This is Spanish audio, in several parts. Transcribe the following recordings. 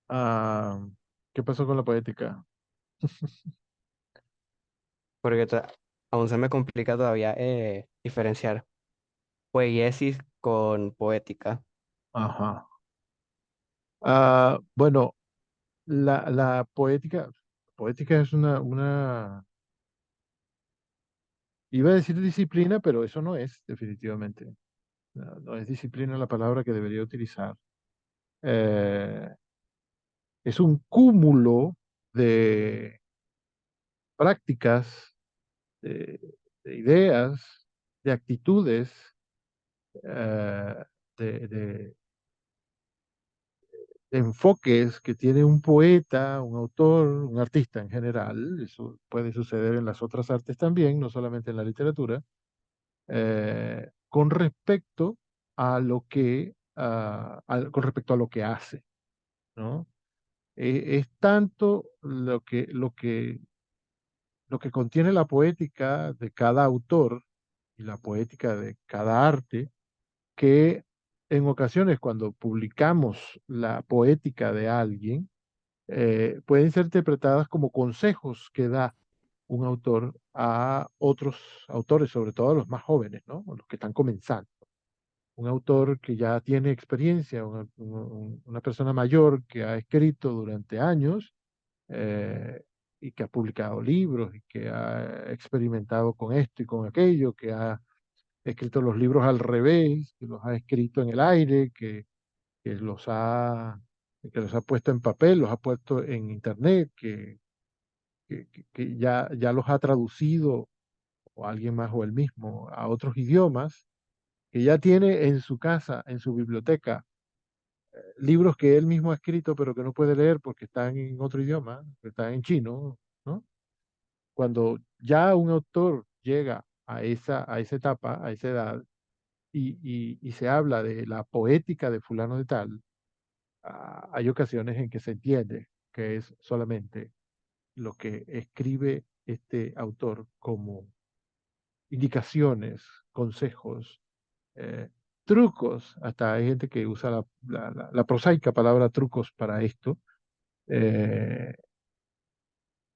Ah, ¿qué pasó con la poética? porque aún se me complica todavía diferenciar poiesis con poética. Ajá. Bueno, la poética es iba a decir disciplina, pero eso no es definitivamente. No, no es disciplina la palabra que debería utilizar. Eh, es un cúmulo de prácticas, de, de ideas, de actitudes, eh, de enfoques que tiene un poeta, un autor, un artista en general. Eso puede suceder en las otras artes también, no solamente en la literatura, con respecto a lo que, con respecto a lo que hace, ¿no? Es tanto lo que contiene la poética de cada autor y la poética de cada arte, que en ocasiones cuando publicamos la poética de alguien, pueden ser interpretadas como consejos que da un autor a otros autores, sobre todo a los más jóvenes, ¿no? O los que están comenzando. Un autor que ya tiene experiencia, una persona mayor que ha escrito durante años, eh, y que ha publicado libros y que ha experimentado con esto y con aquello, que ha escrito los libros al revés, que los ha escrito en el aire, que que los ha puesto en papel, los ha puesto en internet, que ya los ha traducido, o alguien más o él mismo, a otros idiomas, que ya tiene en su casa, en su biblioteca, libros que él mismo ha escrito, pero que no puede leer porque están en otro idioma, que están en chino, ¿no? Cuando ya un autor llega a esa etapa, a esa edad, y se habla de la poética de fulano de tal, hay ocasiones en que se entiende que es solamente lo que escribe este autor como indicaciones, consejos, eh, trucos. Hasta hay gente que usa la prosaica palabra trucos para esto, eh,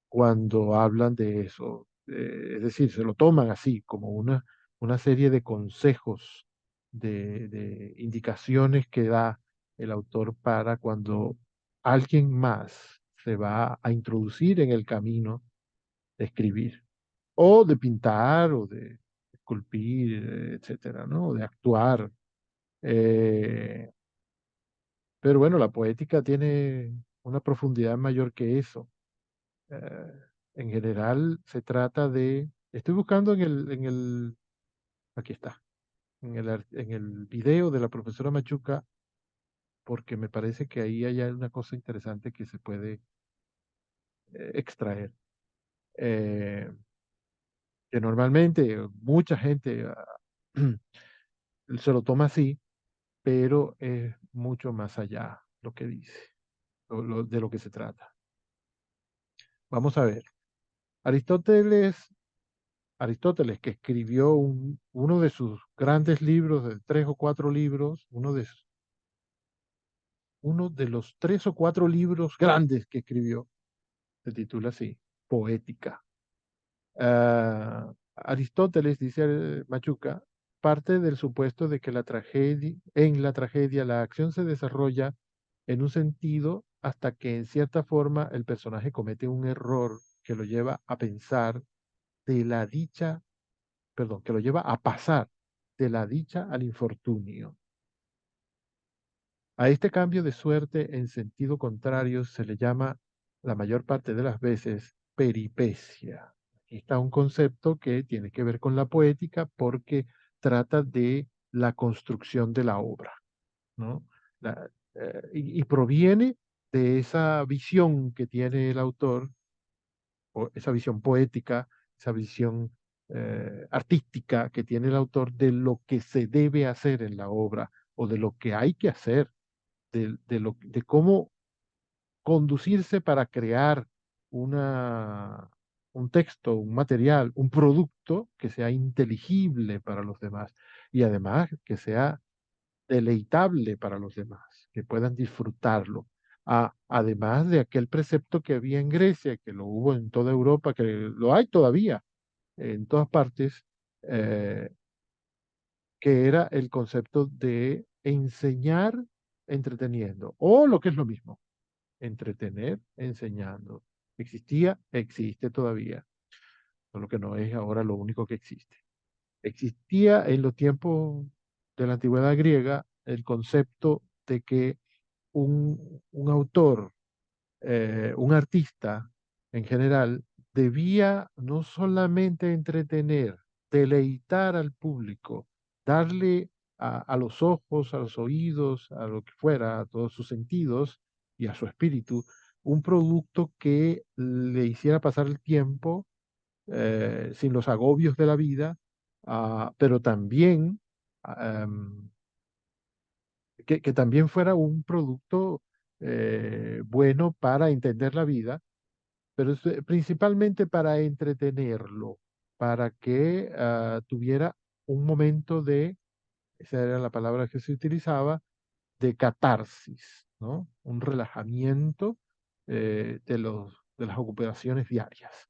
cuando hablan de eso. Es decir, se lo toman así, como una serie de consejos, de indicaciones que da el autor para cuando alguien más se va a introducir en el camino de escribir, o de pintar, o de esculpir, etcétera, ¿no? O de actuar. Eh, pero bueno, la poética tiene una profundidad mayor que eso. Eh, en general se trata de, estoy buscando aquí está, en el video de la profesora Machuca, porque me parece que ahí hay una cosa interesante que se puede extraer. Eh, que normalmente mucha gente se lo toma así, pero es mucho más allá lo que dice, de lo que se trata. Vamos a ver. Aristóteles, Aristóteles, que escribió uno de sus grandes libros, de tres o cuatro libros, uno de los tres o cuatro libros grandes que escribió, se titula así, Poética. Aristóteles, dice Machuca, parte del supuesto de que en la tragedia la acción se desarrolla en un sentido hasta que en cierta forma el personaje comete un error que lo lleva a pensar de la dicha, perdón, que lo lleva a pasar de la dicha al infortunio. A este cambio de suerte en sentido contrario se le llama la mayor parte de las veces peripecia. Aquí está un concepto que tiene que ver con la poética porque trata de la construcción de la obra, ¿no? Y proviene de esa visión que tiene el autor, o esa visión poética, esa visión artística que tiene el autor de lo que se debe hacer en la obra o de lo que hay que hacer, de cómo conducirse para crear una, un texto, un material, un producto que sea inteligible para los demás y además que sea deleitable para los demás, que puedan disfrutarlo. Además de aquel precepto que había en Grecia, que lo hubo en toda Europa, que lo hay todavía en todas partes, eh, que era el concepto de enseñar entreteniendo, o lo que es lo mismo, entretener enseñando. Existía, existe todavía, solo que no es ahora lo único que existe. Existía en los tiempos de la antigüedad griega el concepto de que un autor, un artista en general, debía no solamente entretener, deleitar al público, darle a los ojos, a los oídos, a lo que fuera, a todos sus sentidos y a su espíritu, un producto que le hiciera pasar el tiempo sin los agobios de la vida, pero también que también fuera un producto bueno para entender la vida, pero principalmente para entretenerlo, para que tuviera un momento de, esa era la palabra que se utilizaba, de catarsis, ¿no? Un relajamiento de las ocupaciones diarias.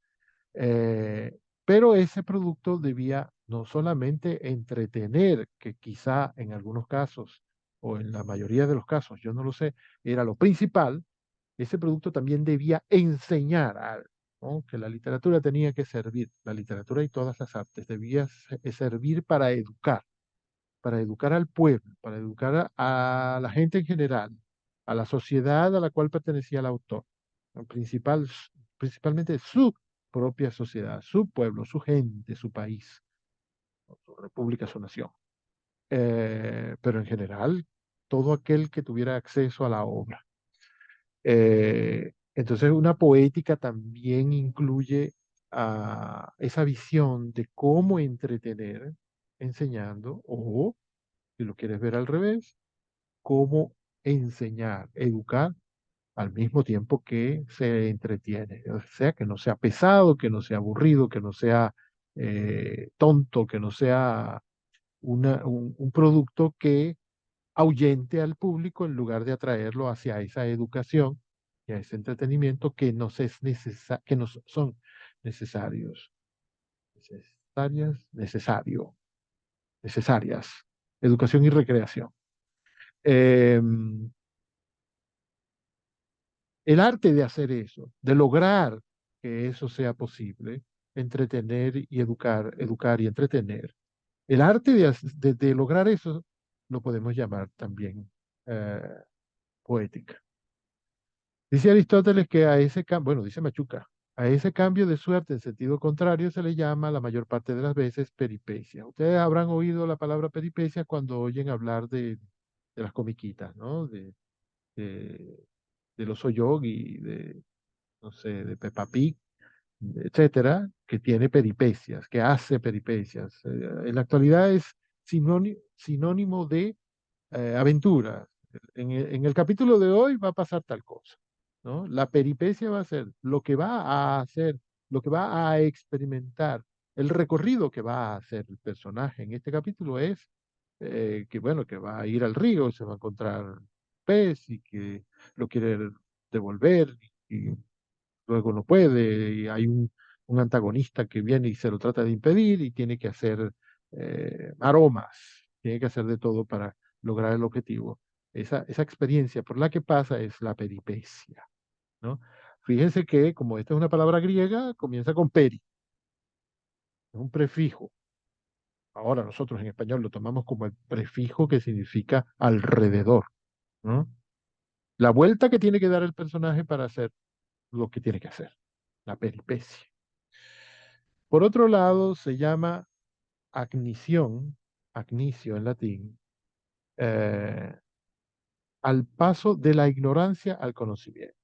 Pero ese producto debía no solamente entretener, que quizá en algunos casos, o en la mayoría de los casos, yo no lo sé, era lo principal, ese producto también debía enseñar algo, ¿no? Que la literatura tenía que servir, la literatura y todas las artes debía servir para educar al pueblo, para educar a la gente en general, a la sociedad a la cual pertenecía el autor, ¿no? Principalmente su propia sociedad, su pueblo, su gente, su país, ¿no? Su república, su nación. Pero en general, todo aquel que tuviera acceso a la obra. Entonces, una poética también incluye esa visión de cómo entretener enseñando, o, si lo quieres ver al revés, cómo enseñar, educar al mismo tiempo que se entretiene. O sea, que no sea pesado, que no sea aburrido, que no sea tonto, que no sea un producto que ahuyente al público en lugar de atraerlo hacia esa educación y a ese entretenimiento que que nos son necesarios. Necesarias. Educación y recreación. Em, el arte de hacer eso, de lograr que eso sea posible, entretener y educar, educar y entretener. El arte de lograr eso lo podemos llamar también eh, poética. Dice Aristóteles que a ese cambio, bueno, dice Machuca, a ese cambio de suerte en sentido contrario se le llama la mayor parte de las veces peripecia. Ustedes habrán oído la palabra peripecia cuando oyen hablar de las comiquitas, ¿no? De, del oso yogi, no sé, de Peppa Pig, etcétera, que tiene peripecias, que hace peripecias. En la actualidad es sinónimo de aventura. En el capítulo de hoy va a pasar tal cosa, ¿no? La peripecia va a ser lo que va a hacer, lo que va a experimentar, el recorrido que va a hacer el personaje en este capítulo es que, bueno, que va a ir al río, se va a encontrar pez y que lo quiere devolver y luego no puede, y hay un antagonista que viene y se lo trata de impedir y tiene que hacer aromas, tiene que hacer de todo para lograr el objetivo. Esa experiencia por la que pasa es la peripecia, ¿no? Fíjense que como esta es una palabra griega, comienza con peri, es un prefijo. Ahora nosotros en español lo tomamos como el prefijo que significa alrededor, ¿no? La vuelta que tiene que dar el personaje para hacer lo que tiene que hacer, la peripecia. Por otro lado, se llama agnición, agnicio en latín, eh, al paso de la ignorancia al conocimiento.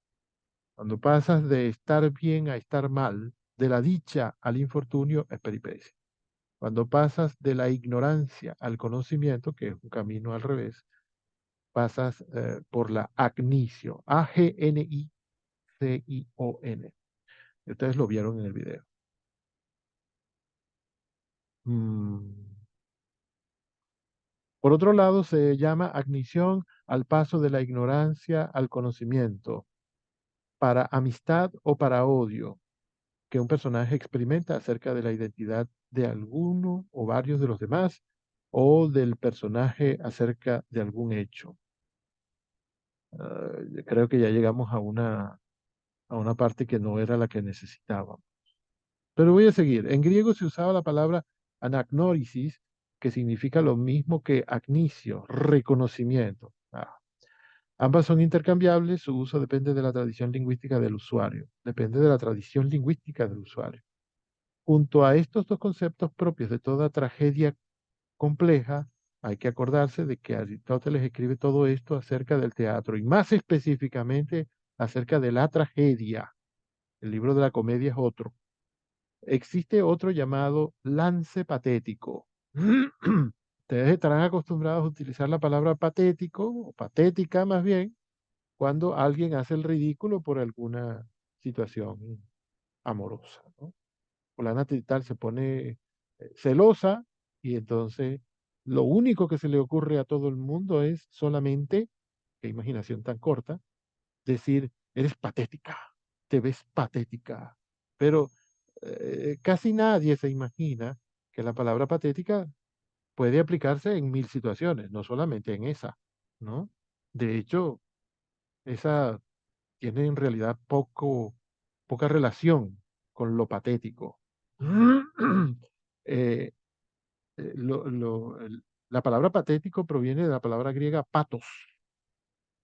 Cuando pasas de estar bien a estar mal, de la dicha al infortunio, es peripecia. Cuando pasas de la ignorancia al conocimiento, que es un camino al revés, pasas por la agnicio, Agnition. Ustedes lo vieron en el video. Mm. Por otro lado, se llama agnición al paso de la ignorancia al conocimiento, para amistad o para odio, que un personaje experimenta acerca de la identidad de alguno o varios de los demás, o del personaje acerca de algún hecho. Creo que ya llegamos a una parte que no era la que necesitábamos. Pero voy a seguir. En griego se usaba la palabra anagnórisis, que significa lo mismo que agnisio, reconocimiento. Ambas son intercambiables, su uso depende de la tradición lingüística del usuario. Depende de la tradición lingüística del usuario. Junto a estos dos conceptos propios de toda tragedia compleja, hay que acordarse de que Aristóteles escribe todo esto acerca del teatro y más específicamente acerca de la tragedia. El libro de la comedia es otro. Existe otro llamado lance patético. Ustedes estarán acostumbrados a utilizar la palabra patético o patética más bien cuando alguien hace el ridículo por alguna situación amorosa, ¿no? Fulana de tal se pone celosa y entonces lo único que se le ocurre a todo el mundo es solamente, qué imaginación tan corta, decir, eres patética, te ves patética. Pero casi nadie se imagina que la palabra patética puede aplicarse en mil situaciones, no solamente en esa, ¿no? De hecho, esa tiene en realidad poca relación con lo patético. Eh, la palabra patético proviene de la palabra griega patos,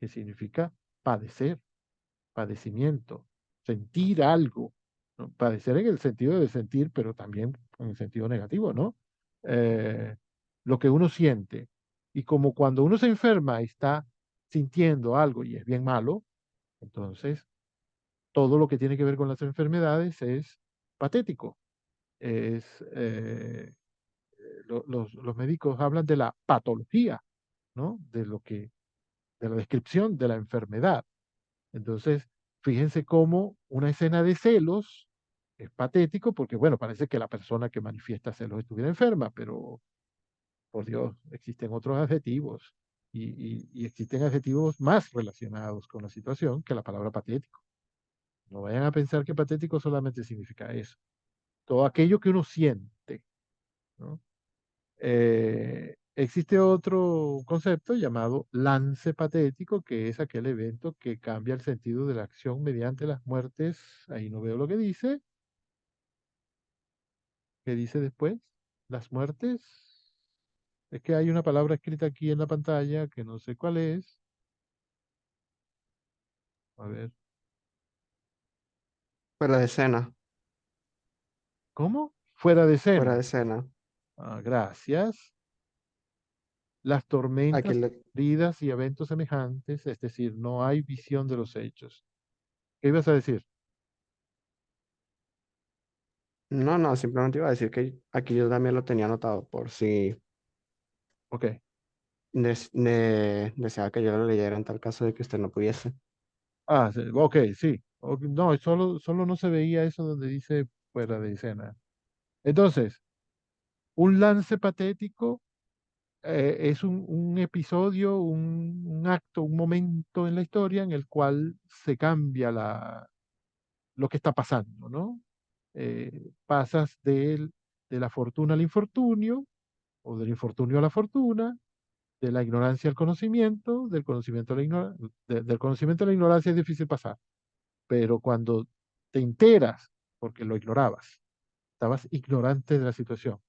que significa padecer, padecimiento, sentir algo, ¿no? Padecer en el sentido de sentir, pero también en el sentido negativo, ¿no? Eh, lo que uno siente. Y como cuando uno se enferma está sintiendo algo y es bien malo, entonces todo lo que tiene que ver con las enfermedades es patético. Es, los médicos hablan de la patología, ¿no? De la descripción de la enfermedad. Entonces, fíjense cómo una escena de celos es patético porque, bueno, parece que la persona que manifiesta celos estuviera enferma, pero por Dios, existen otros adjetivos y existen adjetivos más relacionados con la situación que la palabra patético. No vayan a pensar que patético solamente significa eso. Todo aquello que uno siente, ¿no? Existe otro concepto llamado lance patético, que es aquel evento que cambia el sentido de la acción mediante las muertes. Ahí no veo lo que dice. ¿Qué dice después? Las muertes. Es que hay una palabra escrita aquí en la pantalla que no sé cuál es. A ver. Fuera de escena, ¿Cómo? Fuera de fuera de escena. escena. Gracias. Las Aquí tormentas, le... heridas y eventos semejantes, es decir, no hay visión de los hechos. ¿Qué ibas a decir? No, no, simplemente iba a decir que aquí yo también lo tenía anotado por si Ok. deseaba que yo lo leyera en tal caso de que usted no pudiese. Sí, ok, sí. No, solo no se veía eso donde dice fuera de escena. Entonces, un lance patético es un episodio, un acto, un momento en la historia en el cual se cambia lo que está pasando, ¿no? Pasas de la fortuna al infortunio, o del infortunio a la fortuna, de la ignorancia al conocimiento, del conocimiento a la del conocimiento a la ignorancia es difícil pasar. Pero cuando te enteras, porque lo ignorabas, estabas ignorante de la situación.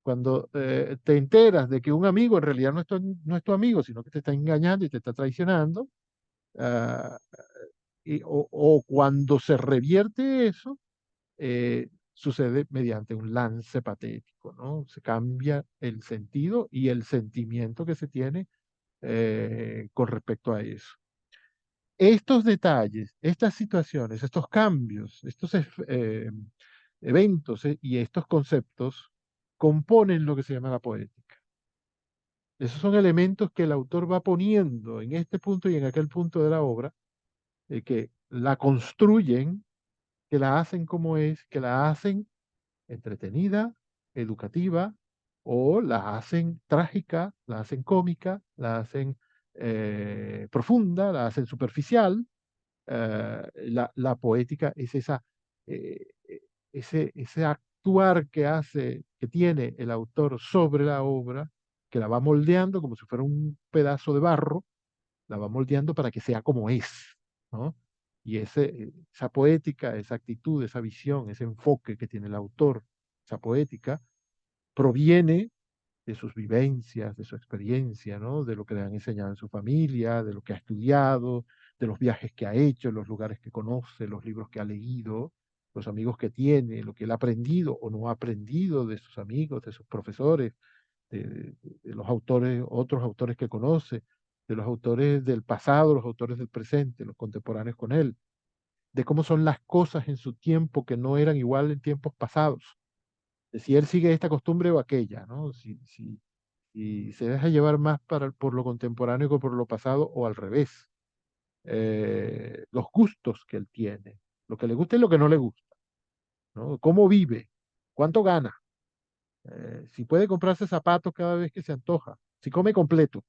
Cuando te enteras de que un amigo en realidad no es tu amigo, sino que te está engañando y te está traicionando, ah, o cuando se revierte eso, sucede mediante un lance patético, ¿no? Se cambia el sentido y el sentimiento que se tiene con respecto a eso. Estos detalles, estas situaciones, estos cambios, eventos y estos conceptos componen lo que se llama la poética. Esos son elementos que el autor va poniendo en este punto y en aquel punto de la obra, que la construyen, que la hacen como es, que la hacen entretenida, educativa, o la hacen trágica, la hacen cómica, la hacen profunda, la hacen superficial. La poética es eh, eh, ese actuar que hace, que tiene el autor sobre la obra, que la va moldeando como si fuera un pedazo de barro, la va moldeando para que sea como es, ¿no? Y esa poética, esa actitud, esa visión, ese enfoque que tiene el autor, esa poética, proviene de sus vivencias, de su experiencia, ¿no? De lo que le han enseñado en su familia, de lo que ha estudiado, de los viajes que ha hecho, los lugares que conoce, los libros que ha leído, los amigos que tiene, lo que él ha aprendido o no ha aprendido de sus amigos, de sus profesores, de los autores, otros autores que conoce, de los autores del pasado, los autores del presente, los contemporáneos con él, de cómo son las cosas en su tiempo que no eran igual en tiempos pasados, de si él sigue esta costumbre o aquella, ¿no? Si se deja llevar más por lo contemporáneo que por lo pasado o al revés. Los gustos que él tiene, lo que le gusta y lo que no le gusta, ¿no? Cómo vive, cuánto gana, si puede comprarse zapatos cada vez que se antoja, si come completo,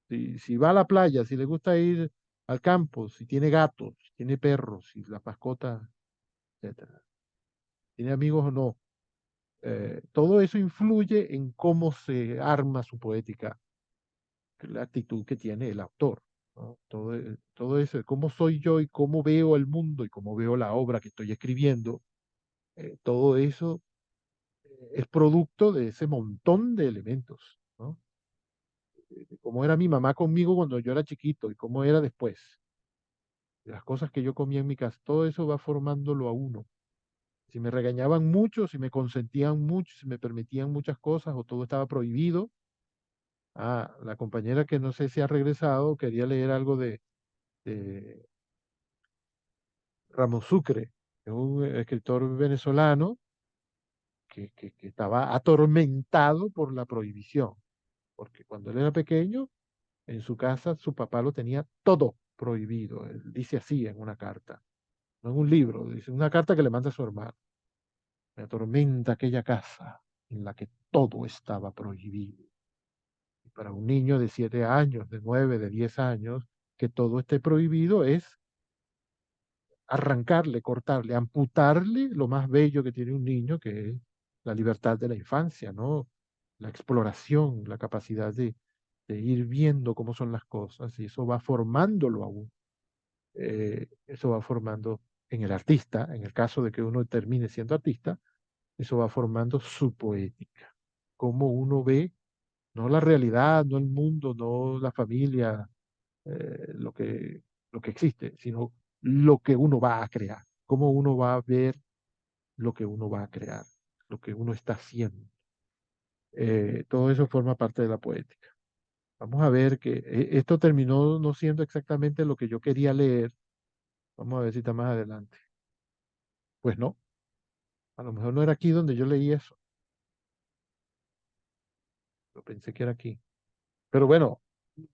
si va a la playa, si le gusta ir al campo, si tiene gatos, si tiene perros, si las mascotas, etcétera, tiene amigos o no. Todo eso influye en cómo se arma su poética, la actitud que tiene el autor, ¿no? Todo eso, cómo soy yo y cómo veo el mundo y cómo veo la obra que estoy escribiendo, todo eso es producto de ese montón de elementos, ¿no? De cómo era mi mamá conmigo cuando yo era chiquito y cómo era después, de las cosas que yo comía en mi casa, todo eso va formándolo a uno. Si me regañaban mucho, si me consentían mucho, si me permitían muchas cosas o todo estaba prohibido. La compañera que no sé si ha regresado quería leer algo de Ramos Sucre, que es un escritor venezolano que estaba atormentado por la prohibición, porque cuando él era pequeño, en su casa su papá lo tenía todo prohibido. Él dice así en una carta, no en un libro, dice una carta que le manda a su hermano. Me atormenta aquella casa en la que todo estaba prohibido. Y para un niño de 7 años, de 9, de 10 años, que todo esté prohibido es arrancarle, cortarle, amputarle lo más bello que tiene un niño, que es la libertad de la infancia, ¿no? La exploración, la capacidad de ir viendo cómo son las cosas, y eso va formándolo aún. Eso va formando en el artista, en el caso de que uno termine siendo artista, eso va formando su poética. Cómo uno ve, no la realidad, no el mundo, no la familia, eh, lo que, lo que existe, sino lo que uno va a crear, cómo uno va a ver lo que uno va a crear, lo que uno está haciendo. Todo eso forma parte de la poética. Vamos a ver que esto terminó no siendo exactamente lo que yo quería leer. Vamos a ver si está más adelante. Pues no, a lo mejor no era aquí donde yo leí eso. Yo pensé que era aquí. Pero bueno,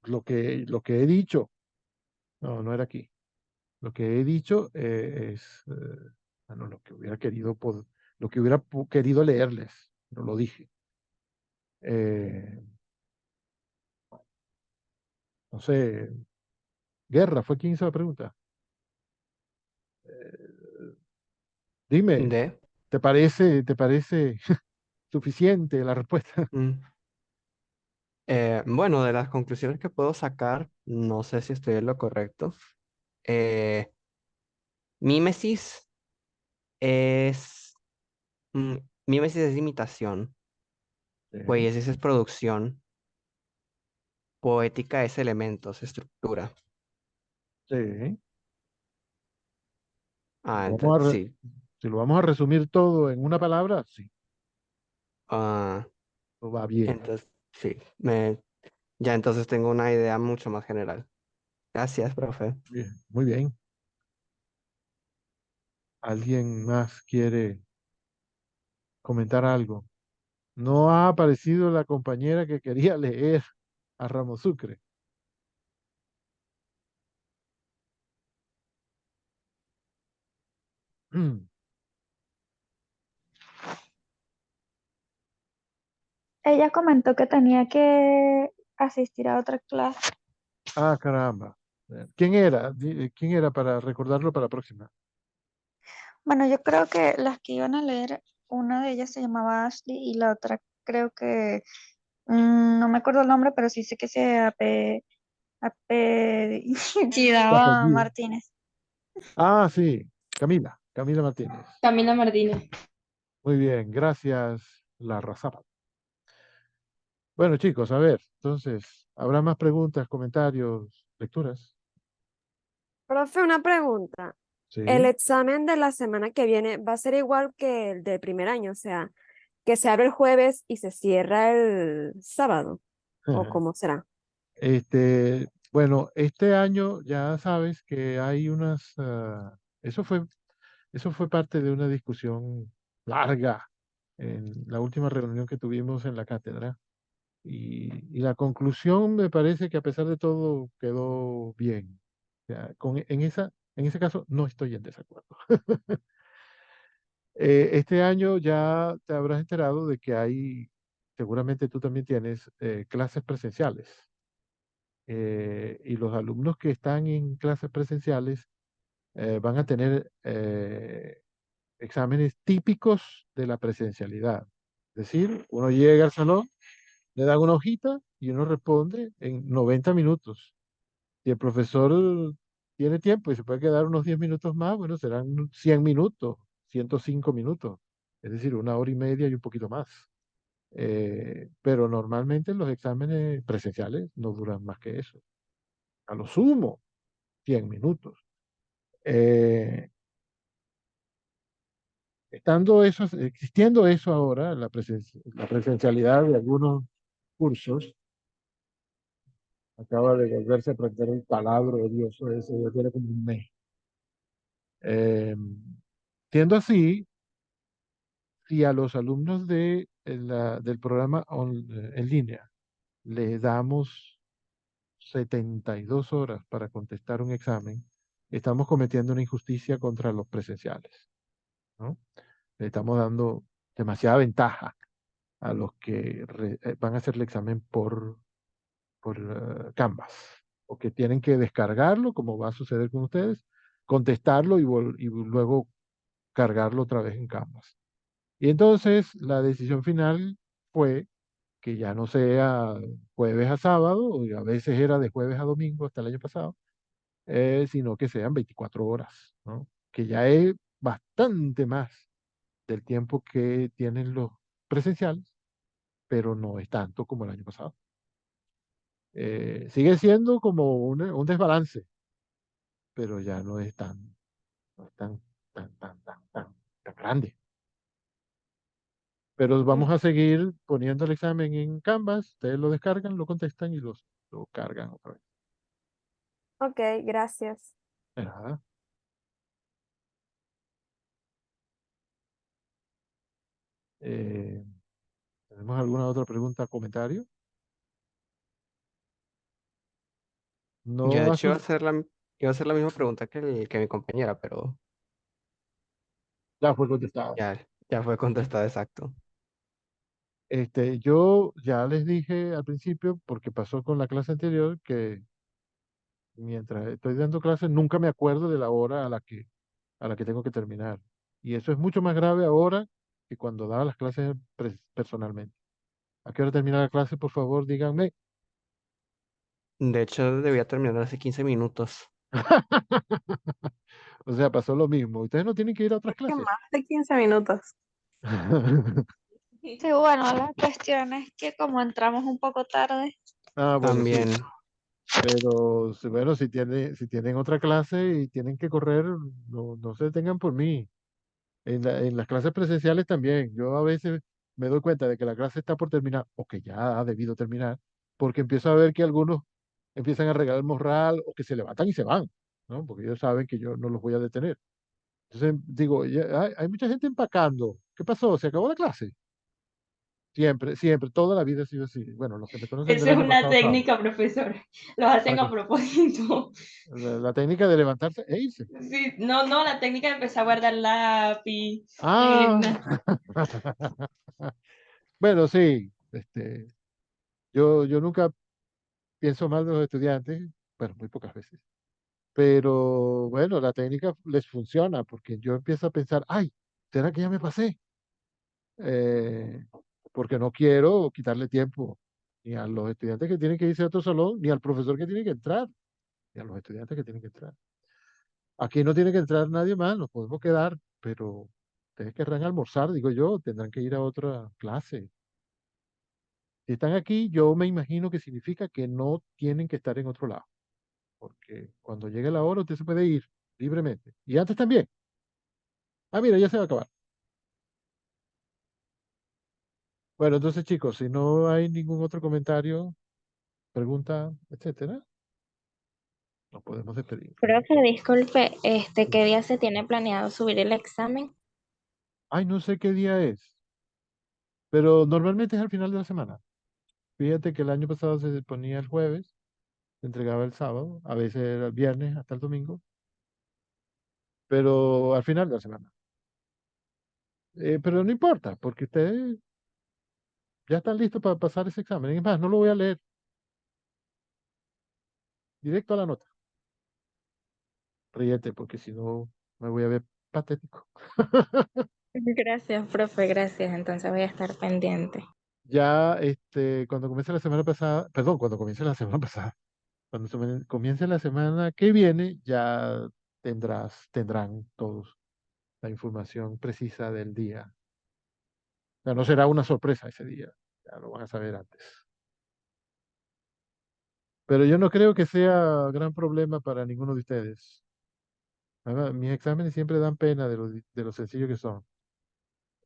lo que he dicho, no, no era aquí. Lo que he dicho es, bueno, lo que hubiera querido, lo que hubiera querido leerles, no lo dije. Eh, no sé, Guerra fue quien hizo la pregunta. Dime, De, ¿te parece suficiente la respuesta? mm, bueno, de las conclusiones que puedo sacar, no sé si estoy en lo correcto. Eh, mímesis es, mm, mímesis es imitación, Sí, poiesis es producción, poética es elementos, estructura. sí. Si Ah, lo vamos entonces a, sí. si lo vamos a resumir todo en una palabra, sí, Ah, lo va bien. entonces sí. Ya entonces tengo una idea mucho más general. Gracias, profe. Bien, muy bien. ¿Alguien más quiere comentar algo? No ha aparecido la compañera que quería leer a Ramos Sucre. Ella comentó que tenía que asistir a otra clase. Ah, caramba. ¿Quién era? ¿Quién era para recordarlo para la próxima? Bueno, yo creo que las que iban a leer, una de ellas se llamaba Ashley y la otra creo que, no me acuerdo el nombre, pero sí sé que se Tu apellidaba apellido. Martínez. Ah, sí, Camila, Camila Martínez. Camila Martínez. Muy bien, gracias, la Razapa. Bueno, chicos, a ver, entonces, ¿habrá más preguntas, comentarios, lecturas? Profe, una pregunta. ¿El Sí. examen de la semana que viene va a ser igual que el del primer año? O sea, que se abre el jueves y se cierra el sábado. ¿O cómo será? Bueno, este año ya sabes que hay eso fue parte de una discusión larga en la última reunión que tuvimos en la cátedra. Y la conclusión me parece que a pesar de todo quedó bien. O sea, en ese caso no estoy en desacuerdo. Este año ya te habrás enterado de que seguramente tú también tienes clases presenciales. Y los alumnos que están en clases presenciales van a tener exámenes típicos de la presencialidad. Es decir, uno llega al salón, le dan una hojita y uno responde en 90 minutos. Si el profesor tiene tiempo y se puede quedar unos 10 minutos más, bueno, serán 100 minutos, 105 minutos, es decir, una hora y media y un poquito más. Pero normalmente los exámenes presenciales no duran más que eso, a lo sumo 100 minutos. Eh, Existiendo eso ahora, la presencialidad de algunos cursos, acaba de volverse a prender el taladro odioso ese, ya tiene como un mes. Eh, Siendo así, si a los alumnos del programa en línea les damos 72 horas para contestar un examen, estamos cometiendo una injusticia contra los presenciales, ¿no? Le estamos dando demasiada ventaja a los que van a hacer el examen por Canvas, o que tienen que descargarlo, como va a suceder con ustedes, contestarlo y luego cargarlo otra vez en Canvas. Y entonces la decisión final fue que ya no sea jueves a sábado, y a veces era de jueves a domingo hasta el año pasado, sino que sean 24 horas, ¿no? Que ya es bastante más del tiempo que tienen los presenciales, pero no es tanto como el año pasado. Sigue siendo como un desbalance, pero ya no es tan grande. Pero Mm, vamos a seguir poniendo el examen en Canvas, ustedes lo descargan, lo contestan y lo cargan otra vez. Ok, gracias. De nada. Eh, ¿Tenemos alguna otra pregunta, comentario? Yo No de ha hecho sur- iba a hacer la misma pregunta que mi compañera, pero Ya fue contestado. ya fue contestada exacto. Yo ya les dije al principio, porque pasó con la clase anterior, que mientras estoy dando clases nunca me acuerdo de la hora a la que tengo que terminar. Y eso es mucho más grave ahora que cuando daba las clases personalmente. ¿A qué hora termina la clase? Por favor, díganme. De hecho, debía terminar hace 15 minutos. O sea, pasó lo mismo. Ustedes no tienen que ir a otras Es que clases. más de 15 minutos. Sí, bueno, la cuestión es que como entramos un poco tarde, Ah, bueno, sí. También, Pero bueno, si tienen otra clase y tienen que correr, no se detengan por mí. En las clases presenciales también. Yo a veces me doy cuenta de que la clase está por terminar o que ya ha debido terminar, porque empiezo a ver que algunos empiezan a regalar morral o que se levantan y se van, ¿no? Porque ellos saben que yo no los voy a detener. Entonces digo, hay mucha gente empacando. ¿Qué pasó? ¿Se acabó la clase? Siempre, siempre, toda la vida ha sido así. Bueno, los que me conocen del Eso es año una pasado saben. técnica, profesor. Lo hacen Ah, a que propósito. la técnica de levantarse e irse. Sí, no, no, la técnica de empezar a guardar lápiz. Ah, bueno, sí. Yo nunca pienso mal de los estudiantes. bueno, muy pocas veces. Pero bueno, la técnica les funciona porque yo empiezo a pensar, ay, ¿será que ya me pasé? Eh, Porque no quiero quitarle tiempo ni a los estudiantes que tienen que irse a otro salón, ni al profesor que tiene que entrar, ni a los estudiantes que tienen que entrar. Aquí no tiene que entrar nadie más, nos podemos quedar, pero ustedes querrán almorzar, digo yo, tendrán que ir a otra clase. Si están aquí, yo me imagino que significa que no tienen que estar en otro lado, porque cuando llegue la hora usted se puede ir libremente. Y antes también. Ah, mira, ya se va a acabar. Bueno, entonces chicos, si no hay ningún otro comentario, pregunta, etcétera, nos podemos despedir. Profe, disculpe, ¿qué día se tiene planeado subir el examen? Ay, no sé qué día es, pero normalmente es al final de la semana. Fíjate que el año pasado se ponía el jueves, se entregaba el sábado, a veces era el viernes hasta el domingo, pero al final de la semana. Pero no importa, porque ustedes ya están listos para pasar ese examen. Es más, no lo voy a leer, directo a la nota. Ríete, porque si no me voy a ver patético. Gracias, profe, gracias. Entonces voy a estar pendiente. Ya, cuando comience la semana pasada, perdón, cuando comience la semana pasada, cuando comience la semana que viene, ya tendrán todos la información precisa del día. O sea, no será una sorpresa ese día, ya lo van a saber antes. Pero yo no creo que sea gran problema para ninguno de ustedes. Además, mis exámenes siempre dan pena de lo sencillos que son.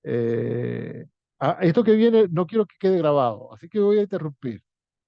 Esto que viene no quiero que quede grabado, así que voy a interrumpir.